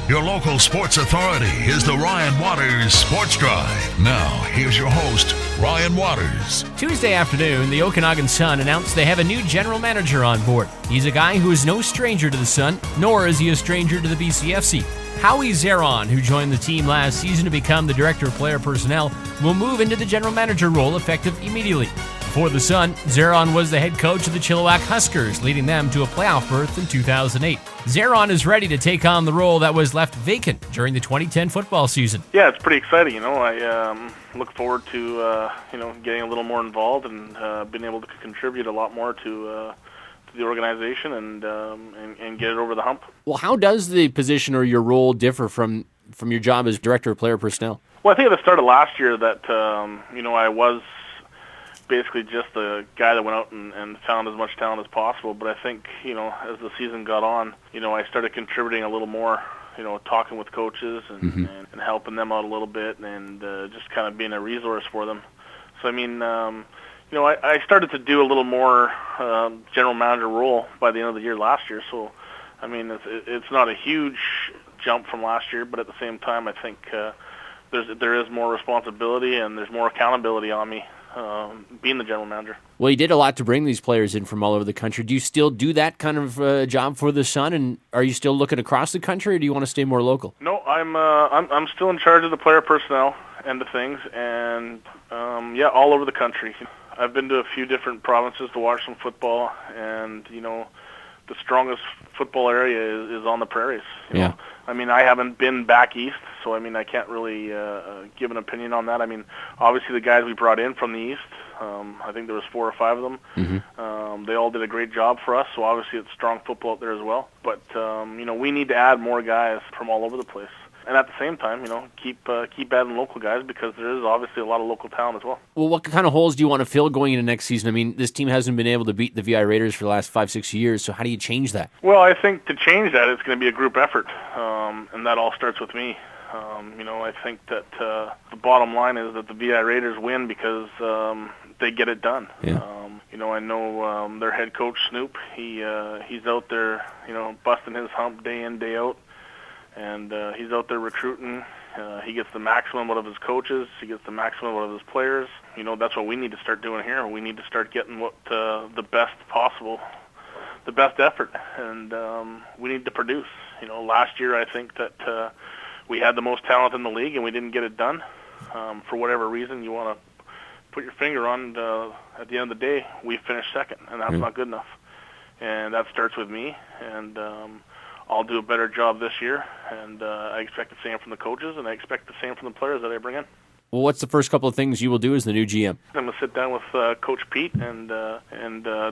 Your local sports authority is the Ryan Waters Sports Drive. Now, here's your host, Ryan Waters. Tuesday afternoon, the Okanagan Sun announced they have a new general manager on board. He's a guy who is no stranger to the Sun, nor is he a stranger to the BCFC. Howie Zaron, who joined the team last season to become the director of player personnel, will move into the general manager role effective immediately. For the Sun, Zaron was the head coach of the Chilliwack Huskers, leading them to a playoff berth in 2008. Zaron is ready to take on the role that was left vacant during the 2010 football season. Yeah, it's pretty exciting. I look forward to getting a little more involved and being able to contribute a lot more to the organization and get it over the hump. Well, how does the position or your role differ from your job as director of player personnel? Well, I think at the start of last year that I was basically just the guy that went out and found as much talent as possible. But I think, as the season got on, I started contributing a little more, talking with coaches and helping them out a little bit and just kind of being a resource for them. So, I started to do a little more general manager role by the end of the year last year. So, it's not a huge jump from last year, but at the same time, I think there is more responsibility and there's more accountability on me. Being the general manager. Well, you did a lot to bring these players in from all over the country. Do you still do that kind of job for the Sun, and are you still looking across the country, or do you want to stay more local? No, I'm still in charge of the player personnel end of things, and all over the country. I've been to a few different provinces to watch some football, and the strongest football area is on the prairies. You know? I haven't been back east, so I can't really give an opinion on that. Obviously the guys we brought in from the east, I think there was 4 or 5 of them. Mm-hmm. They all did a great job for us, so obviously it's strong football out there as well. But we need to add more guys from all over the place. And at the same time, keep adding local guys because there is obviously a lot of local talent as well. Well, what kind of holes do you want to fill going into next season? This team hasn't been able to beat the VI Raiders for the last 5-6 years, so how do you change that? Well, I think to change that, it's going to be a group effort, and that all starts with me. I think that the bottom line is that the VI Raiders win because they get it done. Yeah. I know their head coach, Snoop, he's out there, busting his hump day in, day out. And he's out there recruiting. He gets the maximum out of his coaches. He gets the maximum out of his players. That's what we need to start doing here. We need to start getting what the best possible, the best effort, and we need to produce. Last year I think that we had the most talent in the league and we didn't get it done. For whatever reason you want to put your finger on, at the end of the day, we finished second, and that's not good enough. And that starts with me, and I'll do a better job this year, and I expect the same from the coaches, and I expect the same from the players that I bring in. Well, what's the first couple of things you will do as the new GM? I'm going to sit down with Coach Pete and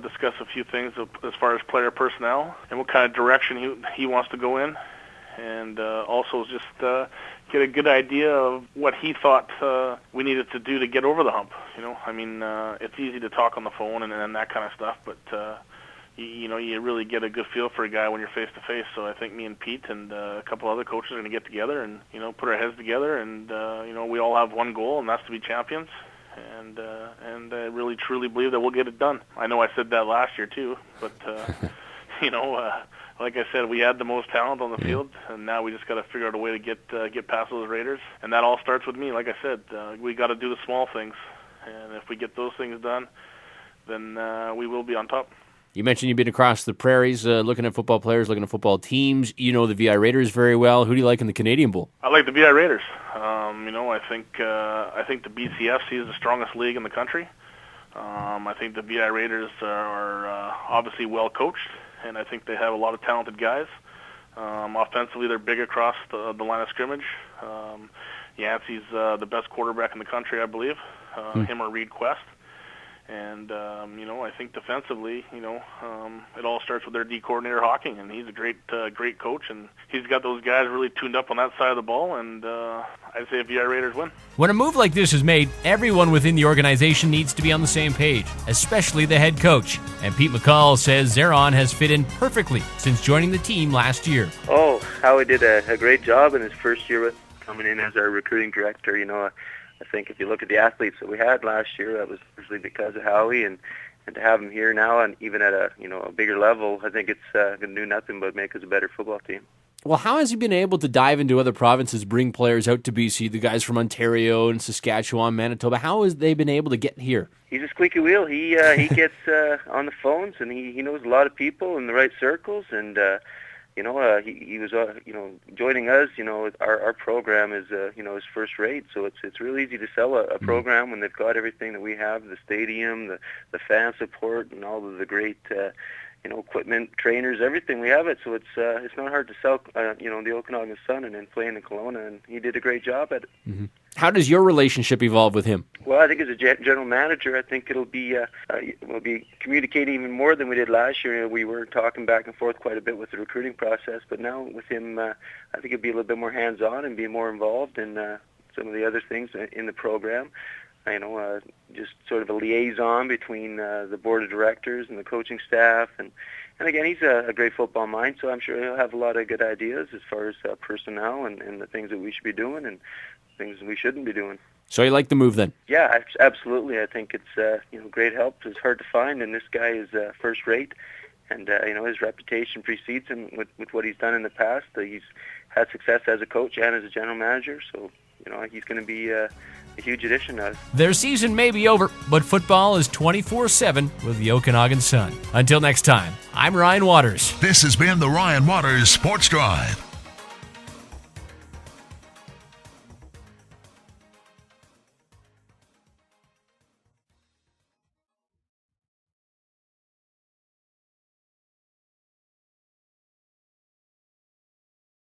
discuss a few things as far as player personnel and what kind of direction he wants to go in, and also just get a good idea of what he thought we needed to do to get over the hump. It's easy to talk on the phone and that kind of stuff, but you really get a good feel for a guy when you're face to face. So I think me and Pete and a couple other coaches are going to get together and put our heads together, and we all have one goal, and that's to be champions. And I really truly believe that we'll get it done. I know I said that last year too, but like I said, we had the most talent on the field, and now we just got to figure out a way to get past those Raiders, and that all starts with me. Like I said, we got to do the small things, and if we get those things done, then we will be on top. You mentioned you've been across the prairies looking at football players, looking at football teams. You know the VI Raiders very well. Who do you like in the Canadian Bowl? I like the VI Raiders. I think the BCFC is the strongest league in the country. I think the VI Raiders are obviously well coached, and I think they have a lot of talented guys. Offensively, they're big across the line of scrimmage. Yancey's the best quarterback in the country, I believe. Him or Reed Quest. And, I think defensively, it all starts with their D coordinator, Hawking, and he's a great coach, and he's got those guys really tuned up on that side of the ball, and I'd say VI Raiders win. When a move like this is made, everyone within the organization needs to be on the same page, especially the head coach. And Pete McCall says Zaron has fit in perfectly since joining the team last year. Oh, Howie did a great job in his first year with coming in as our recruiting director. I think if you look at the athletes that we had last year, that was largely because of Howie, and to have him here now and even at a bigger level, I think it's going to do nothing but make us a better football team. Well, how has he been able to dive into other provinces, bring players out to BC, the guys from Ontario and Saskatchewan, Manitoba? How has they been able to get here? He's a squeaky wheel. He gets on the phones, and he knows a lot of people in the right circles, and he was joining us. Our program is is first rate, so it's really easy to sell a program when they've got everything that we have: the stadium, the fan support, and all of the great equipment, trainers, everything. We have it, so it's not hard to sell the Okanagan Sun and then play in Kelowna, and he did a great job at it. Mm-hmm. How does your relationship evolve with him? Well, I think as a general manager, I think it'll be we'll be communicating even more than we did last year. We were talking back and forth quite a bit with the recruiting process, but now with him, I think it'll be a little bit more hands-on and be more involved in some of the other things in the program. Just sort of a liaison between the board of directors and the coaching staff, and again, he's a great football mind, so I'm sure he'll have a lot of good ideas as far as personnel and the things that we should be doing and things we shouldn't be doing. So you like the move then? Yeah, absolutely. I think it's great help. It's hard to find, and this guy is first rate, and his reputation precedes him with what he's done in the past. He's had success as a coach and as a general manager, so he's going to be a huge addition to us. Their season may be over, but football is 24/7 with the Okanagan Sun. Until next time, I'm Ryan Waters. This has been the Ryan Waters Sports Drive.